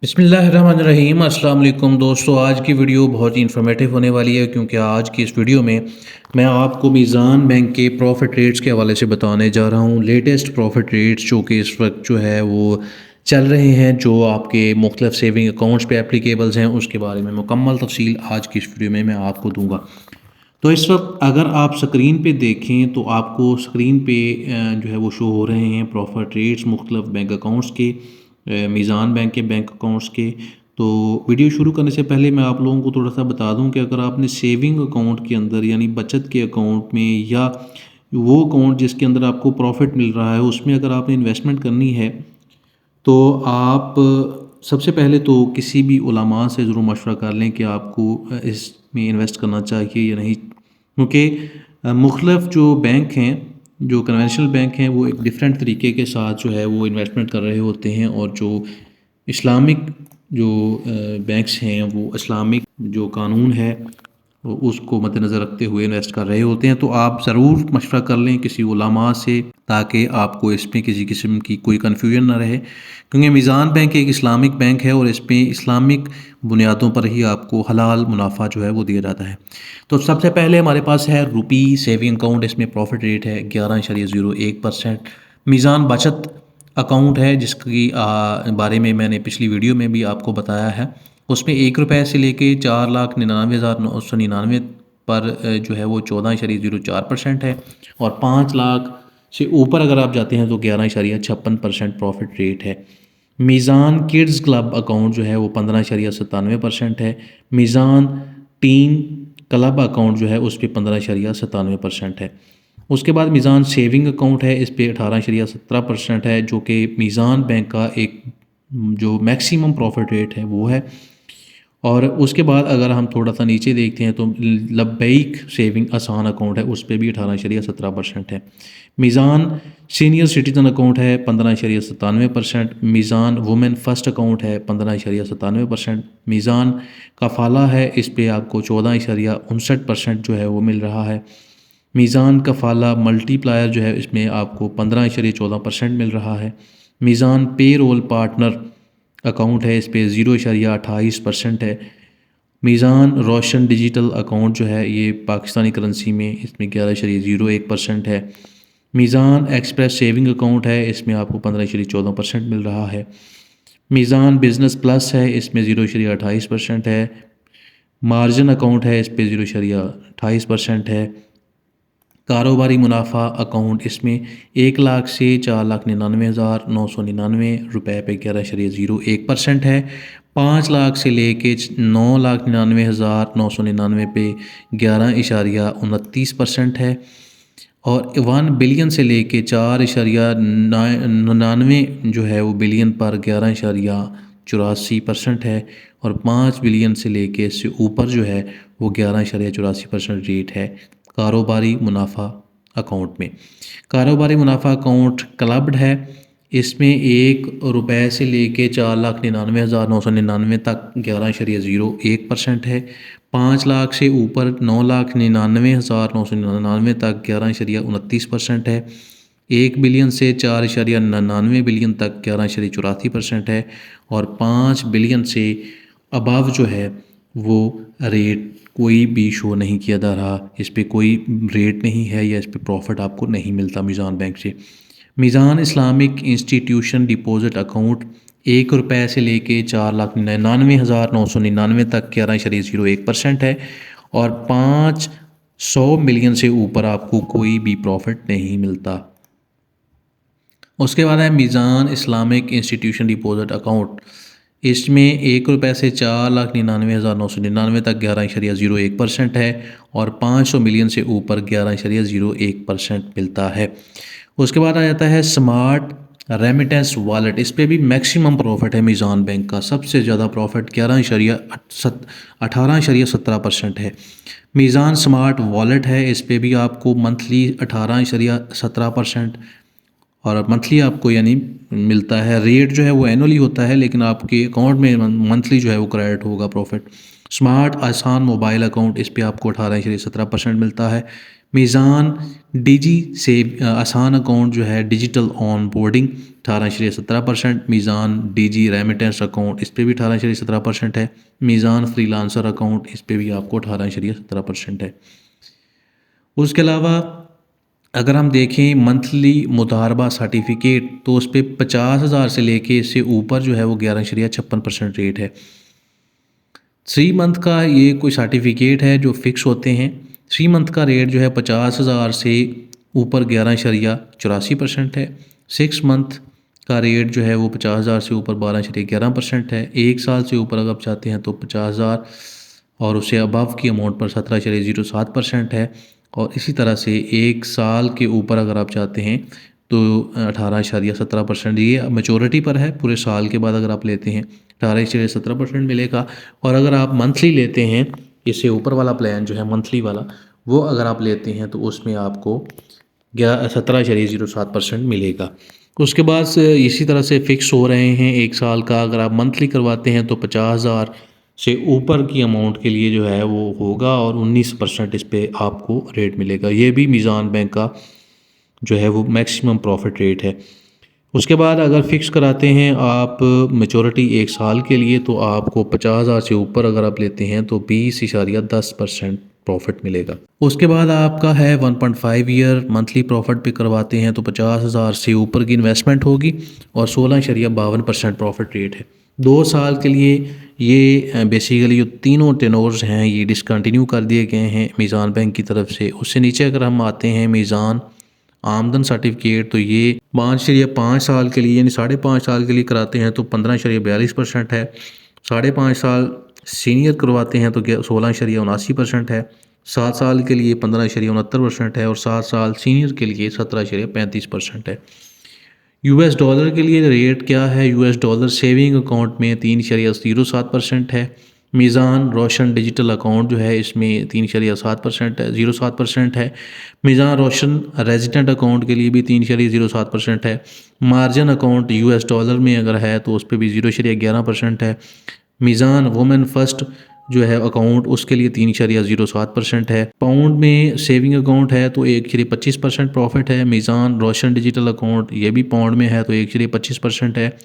बिस्मिल्लाहिर्रहमानिर्रहीम अस्सलाम वालेकुम दोस्तों। आज की वीडियो बहुत ही इन्फॉर्मेटिव होने वाली है क्योंकि आज की इस वीडियो में मैं आपको मीज़ान बैंक के प्रॉफिट रेट्स के हवाले से बताने जा रहा हूँ। लेटेस्ट प्रॉफिट रेट्स जो कि इस वक्त जो है वो चल रहे हैं, जो आपके मुख्तलिफ सेविंग अकाउंट्स पे एप्लीकेबल्स हैं, उसके बारे में मुकम्मल तफसील आज की इस वीडियो में मैं आपको दूँगा। तो इस वक्त अगर आप स्क्रीन पे देखें तो आपको स्क्रीन पे जो है वो शो हो रहे हैं प्रॉफिट रेट्स मुख्तलिफ बैंक अकाउंट्स के, मीज़ान बैंक के बैंक अकाउंट्स के। तो वीडियो शुरू करने से पहले मैं आप लोगों को थोड़ा सा बता दूं कि अगर आपने सेविंग अकाउंट के अंदर यानी बचत के अकाउंट में या वो अकाउंट जिसके अंदर आपको प्रॉफिट मिल रहा है उसमें अगर आपने इन्वेस्टमेंट करनी है तो आप सबसे पहले तो किसी भी उलमा से ज़रूर मशवरा कर लें कि आपको इसमें इन्वेस्ट करना चाहिए या नहीं, क्योंकि मुख्तलिफ जो बैंक हैं, जो कन्वेंशनल बैंक हैं, वो एक डिफरेंट तरीके के साथ जो है वो इन्वेस्टमेंट कर रहे होते हैं, और जो इस्लामिक जो बैंक्स हैं वो इस्लामिक जो कानून है वो उसको मद्देनज़र रखते हुए इन्वेस्ट कर रहे होते हैं। तो आप ज़रूर मशवरा कर लें किसी उलमा से, ताकि आपको इसमें किसी किस्म की कोई कन्फ्यूजन ना रहे, क्योंकि मीज़ान बैंक एक इस्लामिक बैंक है और इसमें इस्लामिक बुनियादों पर ही आपको हलाल मुनाफा जो है वो दिया जाता है। तो सबसे पहले हमारे पास है रुपी सेविंग अकाउंट। इसमें प्रॉफिट रेट है 11.01%। मीज़ान बचत अकाउंट है जिसकी बारे में मैंने पिछली वीडियो में भी आपको बताया है। उसमें 1 रुपये से लेके 4,99,999 पर जो है वो 14.04% है, और 5 लाख से ऊपर अगर आप जाते हैं तो 11.56% प्रॉफिट रेट है। मीज़ान किड्स क्लब अकाउंट जो है वो 15.97% है। मीज़ान टीन क्लब अकाउंट जो है उस पर 15.97% है। उसके बाद मीज़ान सेविंग अकाउंट है, इस पर 18.17% है, जो कि मीज़ान बैंक का एक जो मैक्सिमम प्रॉफिट रेट है वो है। और उसके बाद अगर हम थोड़ा सा नीचे देखते हैं तो लब्बैक सेविंग आसान अकाउंट है, उस पर भी 18.17% है। मीज़ान सीनियर सिटीज़न अकाउंट है 15.97%। मीज़ान वुमेन फ़र्स्ट अकाउंट है 15.97%। मीज़ान कफ़ाला है, इस पर आपको 14.59% जो है वो मिल रहा है। मीज़ान कफ़ाला मल्टीप्लायर जो है इसमें आपको 15.14% मिल रहा है। मीज़ान पे रोल पार्टनर अकाउंट है, इस पे 0.28% है। मीज़ान रोशन डिजिटल अकाउंट जो है ये पाकिस्तानी करेंसी में, इसमें 11.01% है। मीज़ान एक्सप्रेस सेविंग अकाउंट है, इसमें आपको 15.14% मिल रहा है। मीज़ान बिज़नेस प्लस है, इसमें 0.28% है। मार्जिन अकाउंट है, इस पे 0.28% है। कारोबारी मुनाफा अकाउंट, इसमें 1 लाख से 4,99,999 रुपये पे 11.01% है। 5 लाख से लेके 9,99,999 पे 11.29% है। और 1 बिलियन से लेके 4.99 जो है वो बिलियन पर 11.84% है। और 5 बिलियन से लेके इससे ऊपर जो है वो 11.84% रेट है कारोबारी मुनाफा अकाउंट में। कारोबारी मुनाफा अकाउंट क्लब्ड है, इसमें 1 रुपये से लेके 4,99,999 तक 11.01% है। 5 लाख से ऊपर 9,99,999 तक 11.29% है। 1 बिलियन से 4.99 बिलियन तक 11.84% है। और 5 बिलियन से अबव जो है वो रेट कोई भी शो नहीं किया जा रहा, इस पर कोई रेट नहीं है या इस पर प्रॉफिट आपको नहीं मिलता मीज़ान बैंक से। मीज़ान इस्लामिक इंस्टीट्यूशन डिपॉजिट अकाउंट 1 रुपये से लेके 4,99,999 तक 11.01% है। और 500 मिलियन से ऊपर आपको कोई भी प्रॉफिट नहीं मिलता। उसके बाद है मीज़ान इस्लामिक इंस्टीट्यूशन डिपॉजिट अकाउंट, इसमें 1 रुपये से 4,99,999 तक 11.01% है। और 500 मिलियन से ऊपर 11.01% मिलता है। उसके बाद आ जाता है स्मार्ट रेमिटेंस वॉलेट, इस पर भी मैक्सिमम प्रॉफिट है मीज़ान बैंक का, सबसे ज़्यादा प्रॉफिट 18.17% है। मीज़ान स्मार्ट वॉलेट है, इस पर भी आपको मंथली 18.17% और मंथली आपको यानी मिलता है। रेट जो है वो एनुअली होता है, लेकिन आपके अकाउंट में मंथली जो है वो क्रेडिट होगा प्रॉफिट। स्मार्ट आसान मोबाइल अकाउंट, इस पे आपको 18.17% मिलता है। मीज़ान डिजी से आसान अकाउंट जो है digital onboarding 18.17%। Meezan digi remittance account इस पर भी 18.17% है। मीज़ान फ्रीलांसर अकाउंट इस पर भी आपको 18.17% है। उसके अलावा अगर हम देखें मंथली मुदारबा सर्टिफिकेट तो उस पर 50,000 से लेके इससे ऊपर जो है वो 11.56% रेट है। 3 मंथ का ये कोई सर्टिफिकेट है जो फिक्स होते हैं। 3 मंथ का रेट जो है 50,000 से ऊपर 11.84% है। 6 मंथ का रेट जो है वो 50,000 से ऊपर 12.11% है। 1 साल से ऊपर अगर आप चाहते हैं तो 50,000 और उससे अबव की अमाउंट पर 17.07% है। और इसी तरह से 1 साल के ऊपर अगर आप चाहते हैं तो 18.17%। ये मेचोरिटी पर है, पूरे साल के बाद अगर आप लेते हैं 18.17% मिलेगा। और अगर आप मंथली लेते हैं, इससे ऊपर वाला प्लान जो है मंथली वाला, वो अगर आप लेते हैं तो उसमें आपको 17.07% मिलेगा। उसके बाद से इसी तरह से फ़िक्स हो रहे हैं 1 साल का। अगर आप मंथली करवाते हैं तो 50,000 से ऊपर की अमाउंट के लिए जो है वो होगा और 19% इस पे आपको रेट मिलेगा। ये भी मीज़ान बैंक का जो है वो मैक्सिमम प्रॉफिट रेट है। उसके बाद अगर फ़िक्स कराते हैं आप मैच्योरिटी 1 साल के लिए तो आपको 50,000 से ऊपर अगर आप लेते हैं तो 20.10% प्रॉफिट मिलेगा। उसके बाद आपका है 1.5 ईयर मंथली प्रॉफिट पे करवाते हैं तो 50,000 से ऊपर की इन्वेस्टमेंट होगी और 16.52% प्रॉफिट रेट है। 2 साल के लिए ये बेसिकली जो तीनों टेनोर्स हैं ये डिसकंटिन्यू कर दिए गए हैं मीज़ान बैंक की तरफ से। उससे नीचे अगर हम आते हैं मीज़ान आमदन सर्टिफिकेट तो ये 5.5 साल के लिए यानी 5.5 साल के लिए कराते हैं तो 15.42% है। 5.5 साल सीनियर करवाते हैं तो 16.79% है। 7 साल के लिए 15.69% है और 7 साल सीनियर के लिए 17.35% है। यूएस डॉलर के लिए रेट क्या है? यूएस डॉलर सेविंग अकाउंट में 3.07% है। मीज़ान रोशन डिजिटल अकाउंट जो है इसमें 3.7% है, 0.7% है। मीज़ान रोशन रेजिडेंट अकाउंट के लिए भी 3.07% है। मार्जिन अकाउंट यूएस डॉलर में अगर है तो उस पर भी 0.11% है। मीज़ान वुमेन फर्स्ट जो है अकाउंट उसके लिए 3.07% है। पाउंड में सेविंग अकाउंट है तो 1.25% प्रॉफिट है। मीज़ान रोशन डिजिटल अकाउंट ये भी पाउंड में है तो 1.25% है।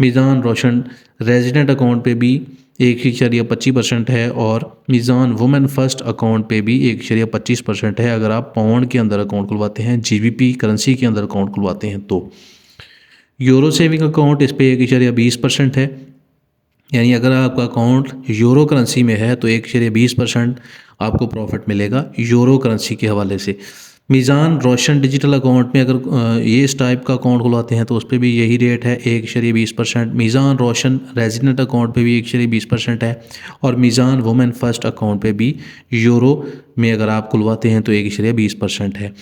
मीज़ान रोशन रेजिडेंट अकाउंट पे भी 1.25% है और मीज़ान वुमेन फर्स्ट अकाउंट पे भी 1.25% है अगर आप पाउंड के अंदर अकाउंट खुलवाते हैं, जीबीपी करेंसी के अंदर अकाउंट खुलवाते हैं तो। यूरो सेविंग अकाउंट इस पे 1.20% है, यानी अगर आपका अकाउंट यूरो करेंसी में है तो 1.20% आपको प्रॉफिट मिलेगा यूरो करेंसी के हवाले से। मीज़ान रोशन डिजिटल अकाउंट में अगर ये इस टाइप का अकाउंट खुलवाते हैं तो उस पर भी यही रेट है 1.20%। मीज़ान रोशन रेजिडेंट अकाउंट पे भी 1.20% है और मीज़ान वुमेन फर्स्ट अकाउंट पे भी यूरो में अगर आप खुलवाते हैं तो 1.20% है।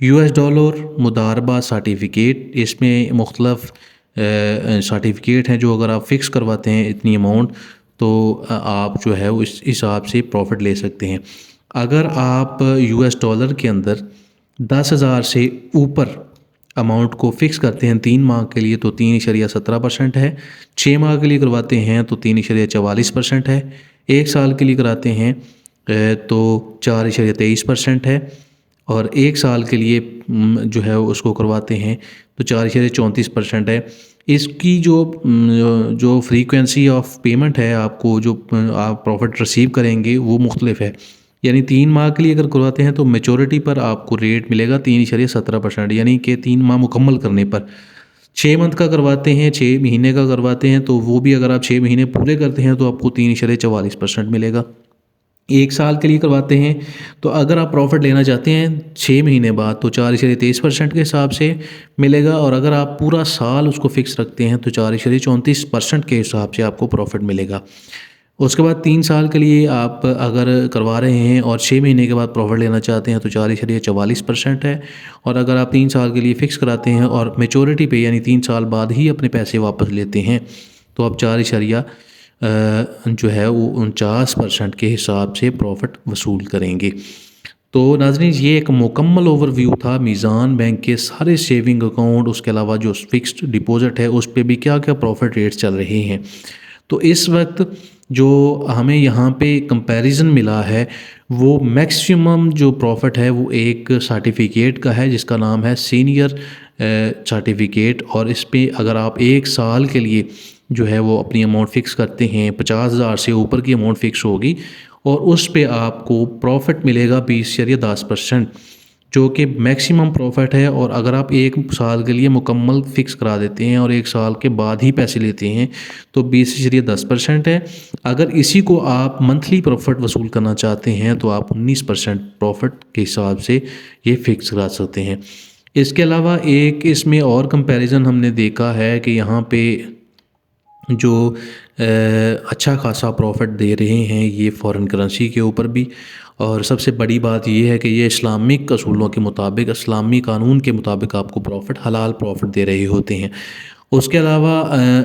यूएस डॉलर मुदारबा सर्टिफिकेट इसमें मुख्तलफ़ सर्टिफिकेट हैं जो अगर आप फ़िक्स करवाते हैं इतनी अमाउंट तो आप जो है उस हिसाब से प्रॉफिट ले सकते हैं। अगर आप यूएस डॉलर के अंदर 10,000 से ऊपर अमाउंट को फ़िक्स करते हैं 3 माह के लिए तो 3.17% है। 6 माह के लिए करवाते हैं तो 3.44% है। 1 साल के लिए कराते हैं तो 4.23% है और 1 साल के लिए जो है उसको करवाते हैं तो 4.34% है। इसकी जो फ्रीक्वेंसी ऑफ पेमेंट है आपको जो आप प्रॉफिट रिसीव करेंगे वो मुख्तलिफ है। यानी 3 माह के लिए अगर करवाते हैं तो मेचोरिटी पर आपको रेट मिलेगा 3.17% यानी कि 3 माह मुकम्मल करने पर। 6 मंथ का करवाते हैं, 6 महीने का करवाते हैं तो वो भी अगर आप 6 महीने पूरे करते हैं तो आपको 3.44% मिलेगा। 1 साल के लिए करवाते हैं तो अगर आप प्रॉफिट लेना चाहते हैं 6 महीने बाद तो 4.23% के हिसाब से मिलेगा और अगर आप पूरा साल उसको फ़िक्स रखते हैं तो 4.34% के हिसाब से आपको प्रॉफिट मिलेगा। उसके बाद 3 साल के लिए आप अगर करवा रहे हैं और 6 महीने के बाद प्रॉफिट लेना चाहते हैं तो 4.44% है और अगर आप 3 साल के लिए फ़िक्स कराते हैं और मेचोरिटी पे यानी 3 साल बाद ही अपने पैसे वापस लेते हैं तो आप 4 जो है वो 49% के हिसाब से प्रॉफिट वसूल करेंगे। तो नाज़रीन ये एक मुकम्मल ओवरव्यू था मीज़ान बैंक के सारे सेविंग अकाउंट, उसके अलावा जो फ़िक्स्ड डिपॉज़िट है उस पे भी क्या क्या प्रॉफिट रेट्स चल रहे हैं। तो इस वक्त जो हमें यहाँ पे कंपैरिजन मिला है वो मैक्सिमम जो प्रॉफिट है वो एक सर्टिफिकेट का है जिसका नाम है सीनियर सर्टिफिकेट। और इस पे अगर आप एक साल के लिए जो है वो अपनी अमाउंट फ़िक्स करते हैं, 50,000 से ऊपर की अमाउंट फ़िक्स होगी और उस पे आपको प्रॉफिट मिलेगा 20 या 10%, जो कि मैक्सिमम प्रॉफिट है। और अगर आप एक साल के लिए मुकम्मल फ़िक्स करा देते हैं और एक साल के बाद ही पैसे लेते हैं तो 20 या 10% है। अगर इसी को आप मंथली प्रॉफिट वसूल करना चाहते हैं तो आप 19% प्रॉफिट के हिसाब से ये फ़िक्स करा सकते हैं। इसके अलावा एक इसमें और कंपैरिजन हमने देखा है कि यहाँ पे जो अच्छा खासा प्रॉफिट दे रहे हैं ये फ़ॉरेन करेंसी के ऊपर भी। और सबसे बड़ी बात ये है कि ये इस्लामिक असूलों के मुताबिक, इस्लामी कानून के मुताबिक आपको प्रॉफिट हलाल प्रॉफिट दे रहे होते हैं। उसके अलावा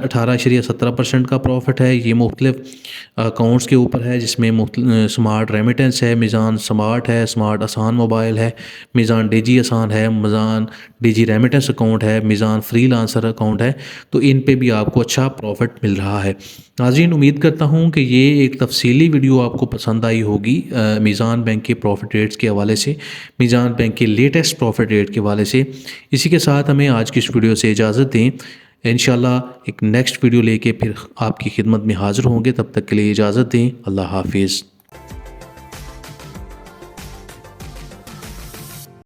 18.17% का प्रॉफिट है। ये मुख्तलिफ अकाउंट्स के ऊपर है जिसमें स्मार्ट रेमिटेंस है, मीज़ान स्मार्ट है, स्मार्ट आसान मोबाइल है, मीज़ान डिजी आसान है, मीज़ान डिजी रेमिटेंस अकाउंट है, मीज़ान फ्रीलांसर अकाउंट है। तो इन पे भी आपको अच्छा प्रॉफिट मिल रहा है। नाज़रीन, उम्मीद करता हूँ कि ये एक तफसीली वीडियो आपको पसंद आई होगी मीज़ान बैंक के प्रॉफिट रेट्स के हवाले से, मीज़ान बैंक के लेटेस्ट प्रॉफिट रेट के हवाले से। इसी के साथ हमें आज की इस वीडियो से इजाज़त दें। इंशाल्लाह एक नेक्स्ट वीडियो लेके फिर आपकी खिदमत में हाज़िर होंगे। तब तक के लिए इजाज़त दें। अल्लाह हाफिज़।